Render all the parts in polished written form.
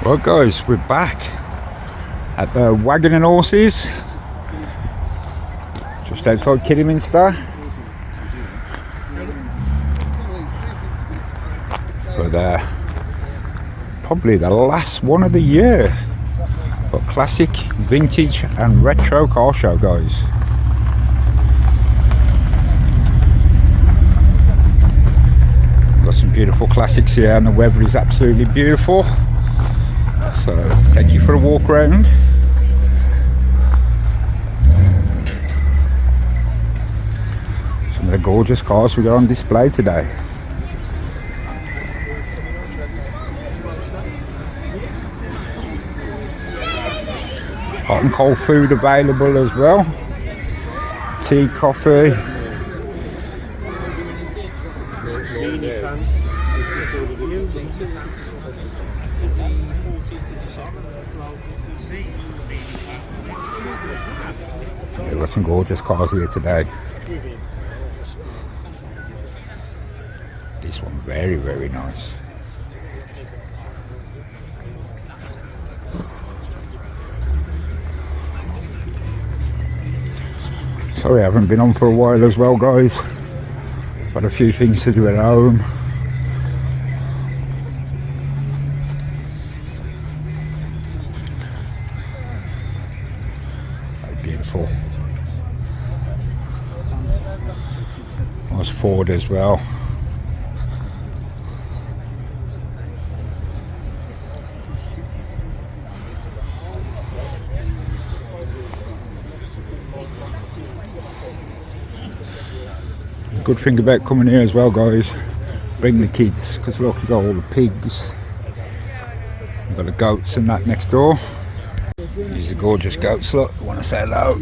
Right guys, we're back at the Wagon and Horses, just outside Kidderminster. But probably the last one of the year. But classic, vintage and retro car show, guys. Got some beautiful classics here and the weather is absolutely beautiful. So let's take you for a walk around. Some of the gorgeous cars we got on display today. Hot and cold food available as well. Tea, coffee. We've got some gorgeous cars here today. This one very, very nice. Sorry I haven't been on for a while as well, guys. Got a few things to do at home. Beautiful. Nice Ford as well. Good thing about coming here as well, guys, bring the kids, because look, you've got all the pigs, you've got the goats and that next door. These are gorgeous goats, look, I want to say hello.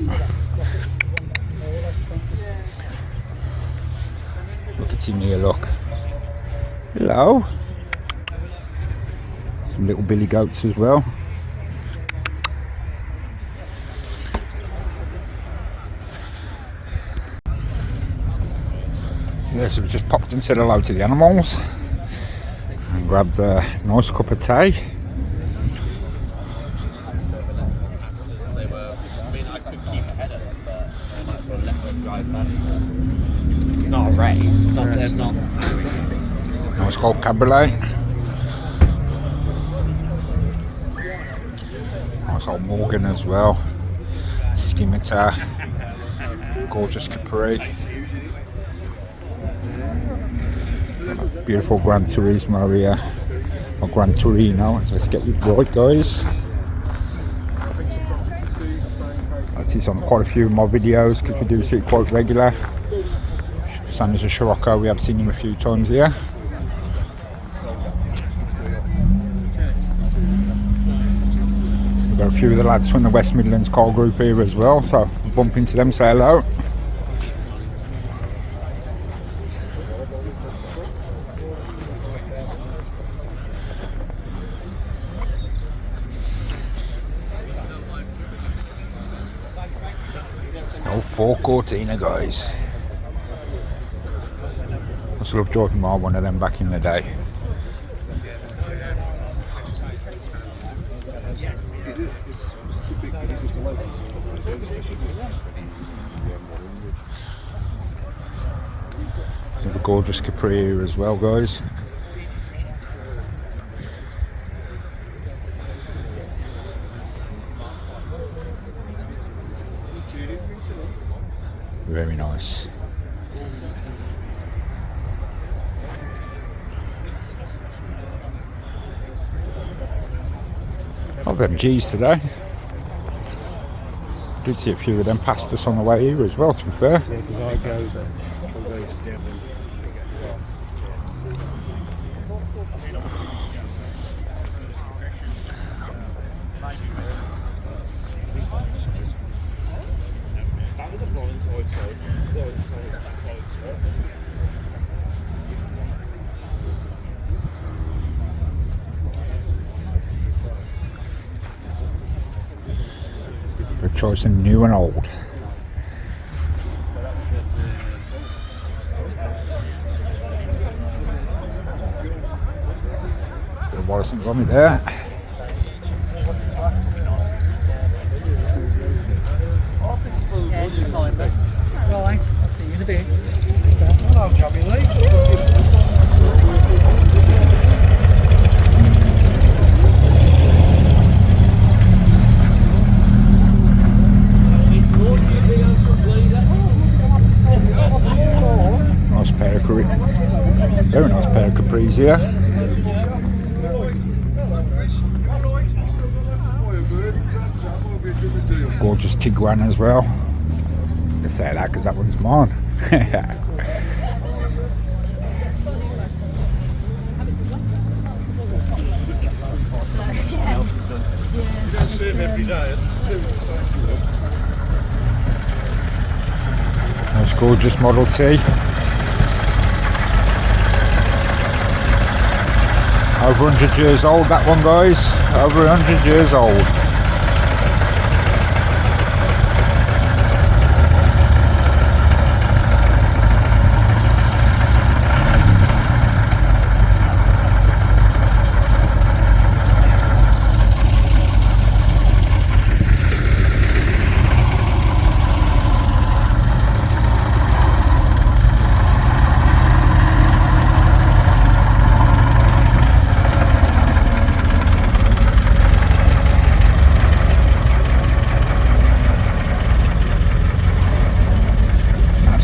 Look at him here, look. Hello. Some little billy goats as well. Yeah, so we just popped and said hello to the animals and grabbed a nice cup of tea. It's not a race, not. Nice cold cabriolet. Nice old Morgan as well. Scimitar. Gorgeous Capri. Beautiful Gran Turismo here, or Gran Torino. Let's get it right, guys. I've seen on quite a few of my videos because we do see it quite regular. Same as a Scirocco, we have seen him a few times here. We've got a few of the lads from the West Midlands car group here as well, so bump into them, say hello. No 4 Cortina, guys. I still love driving my one of them back in the day. Some a gorgeous Capri here as well, guys. Very nice. I've got G's today. Did see a few of them past us on the way here as well, to be fair. Yeah, because I go there. Good choice in new and old. Bit of Wallace and Rummy there. Right, I'll see you in a bit. Hello, Jobby Lee. Nice pair of very nice pair of capris here. Gorgeous Tiguan as well. I say that because that one's mine. You don't see him every day. Nice gorgeous Model T. Over 100 years old, that one, guys. Over 100 years old.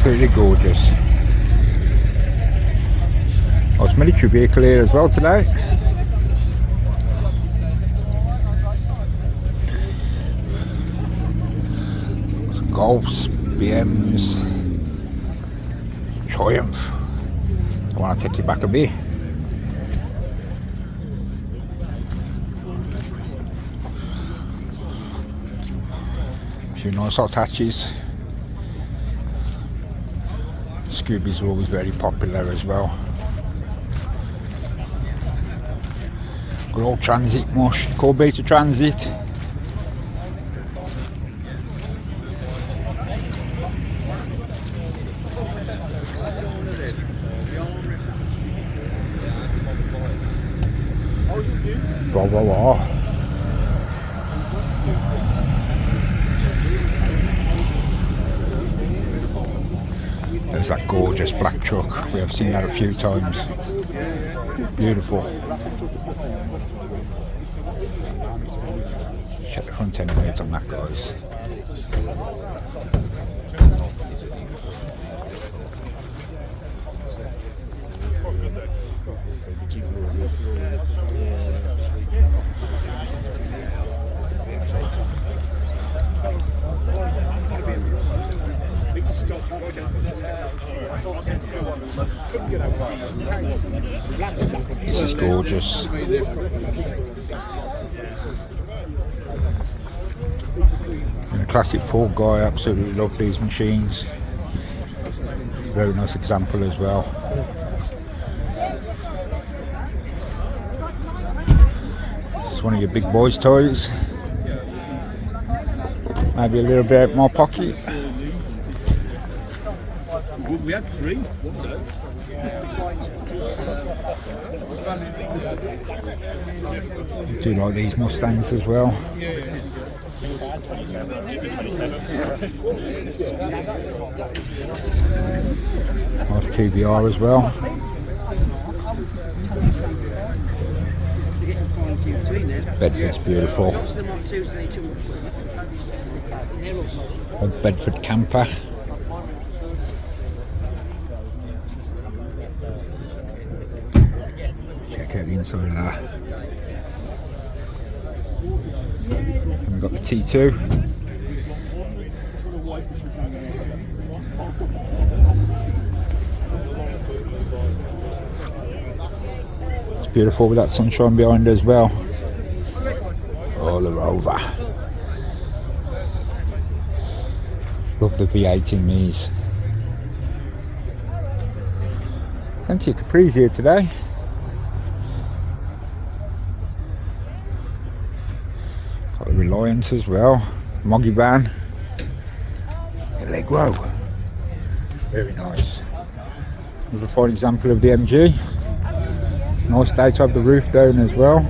Absolutely gorgeous. Oh, it's military vehicle here as well today. Golfs, BMs, Triumph. I want to take you back a bit. A few nice hot hatches. Scoobies are always very popular as well. Good old Transit mush, called Beta Transit. Blah blah blah. There's that gorgeous black truck. We have seen that a few times. Beautiful. Check the front end out on that, guys. This is gorgeous. And a classic Ford guy, absolutely love these machines. Very nice example as well. This is one of your big boys' toys. Maybe a little bit more pocket. We had 3. Do like these Mustangs as well. Nice TVR as well. Bedford's beautiful. A Bedford camper. Check out the inside of that. And we've got the T2. It's beautiful with that sunshine behind as well. Oh, the Rover. Love the V8 in these. Plenty of Capris here today. Got the Reliance as well. Moggy van. Allegro. Very nice. Another fine example of the MG. Nice day to have the roof down as well.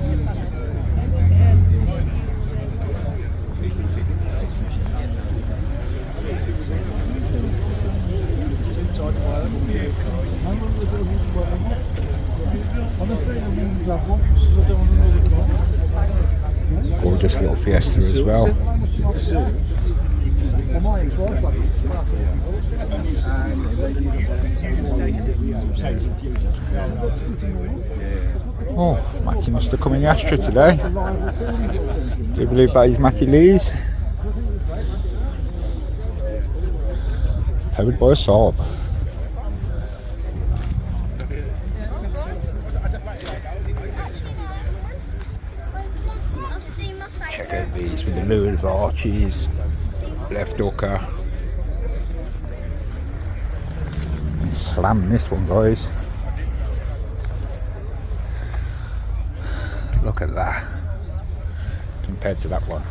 Gorgeous little Fiesta as well. Oh, Matty must have come in the Astra today. Do you believe that is Matty Lee's? Powered by a Saab. Check out these with the lurid arches, left hooker. And slam this one, guys. Look at that compared to that one.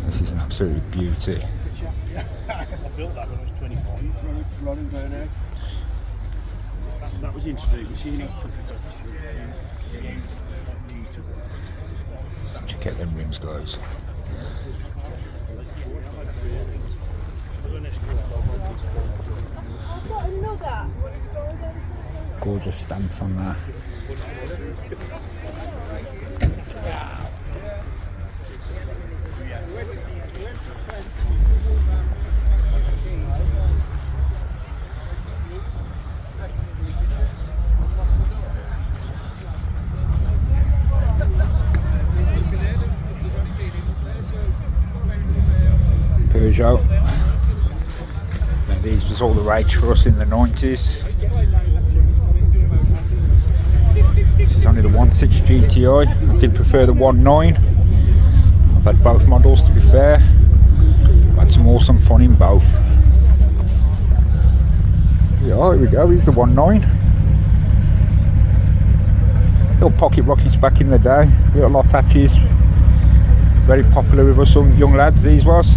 This is an absolute beauty. I built that when I was 25. Running burnout. That was in street machine. Check out them rims, guys. Gorgeous stance on there. Peugeot. Now these was all the rage for us in the 90s. This is only the 1.6 GTI. I did prefer the 1.9. I've had both models, to be fair. I've had some awesome fun in both. Yeah, here we go, here's the 1.9. Little pocket rockets back in the day, little hot hatches. Very popular with us young lads, these was.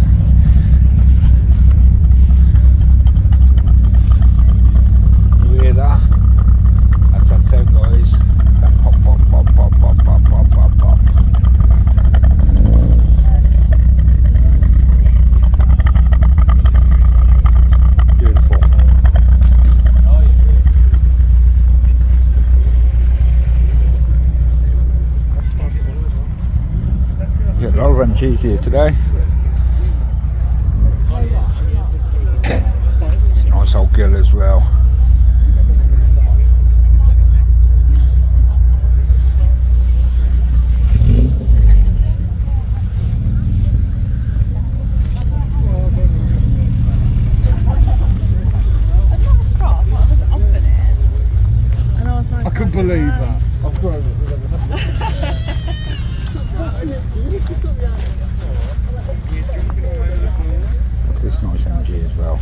You hear that? That's that sound, guys. That pop, pop, pop, pop, pop, pop, pop, pop, pop. Beautiful. Yeah, a lot of MGs here today. Nice old gill as well. I couldn't believe that. I've got Look at this nice MG as well.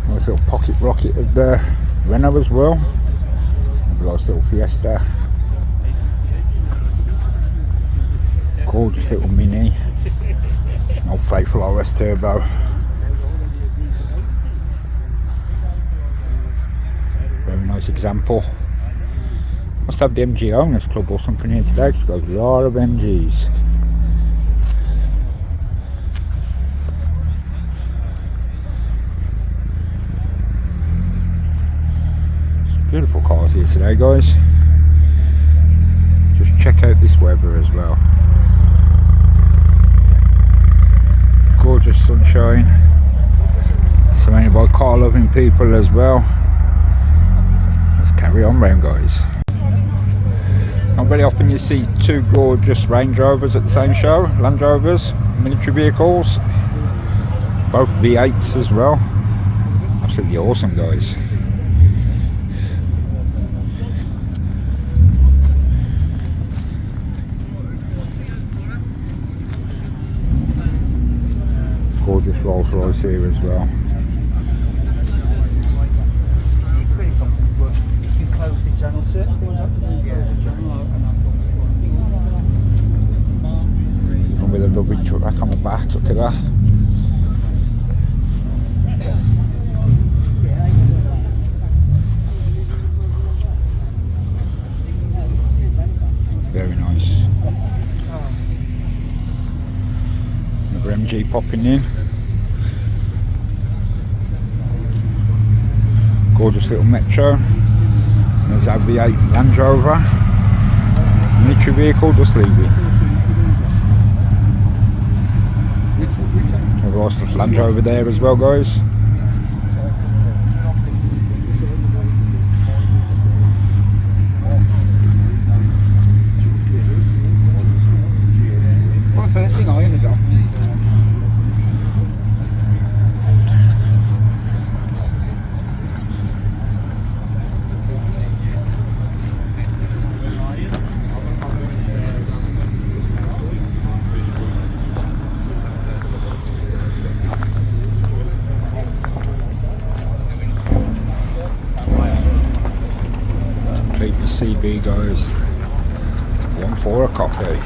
Nice little pocket rocket of the Renault as well. A nice little Fiesta. Gorgeous little Mini. An old faithful RS Turbo. Very nice example. Must have the MG Owners Club or something here today, because we've got a lot of MGs. Beautiful cars here today, guys. Just check out this weather as well. Gorgeous sunshine. Surrounded by car loving people as well. Let's carry on round, guys. Not very often you see two gorgeous Range Rovers at the same show. Land Rovers, military vehicles. Both V8s as well. Absolutely awesome, guys. Gorgeous Rolls Royce here as well. It's pretty comfortable, but if you close the channel, certain things happen. And with a lovely truck on the back, look at that. Very nice. MG popping in. Gorgeous little Metro. And there's our V8 Land Rover. Military vehicle, just leave it. We've also Land Rover there as well, guys. What's the first thing I ended up? The CB guys, 1 for a coffee,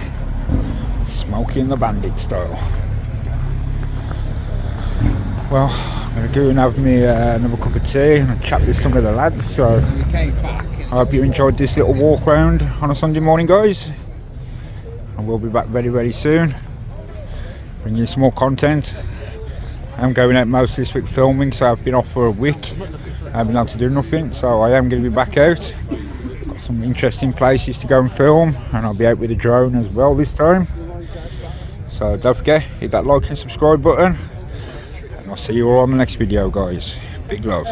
Smokey and the Bandit style. Well, I'm going to go and have me another cup of tea and chat with some of the lads, so I hope you enjoyed this little walk round on a Sunday morning, guys, and we'll be back very soon, bringing you some more content. I'm going out most this week filming, so I've been off for a week. I haven't been able to do nothing, so I am going to be back out. Got some interesting places to go and film, and I'll be out with a drone as well this time. So don't forget, hit that like and subscribe button, and I'll see you all on the next video, guys. Big love.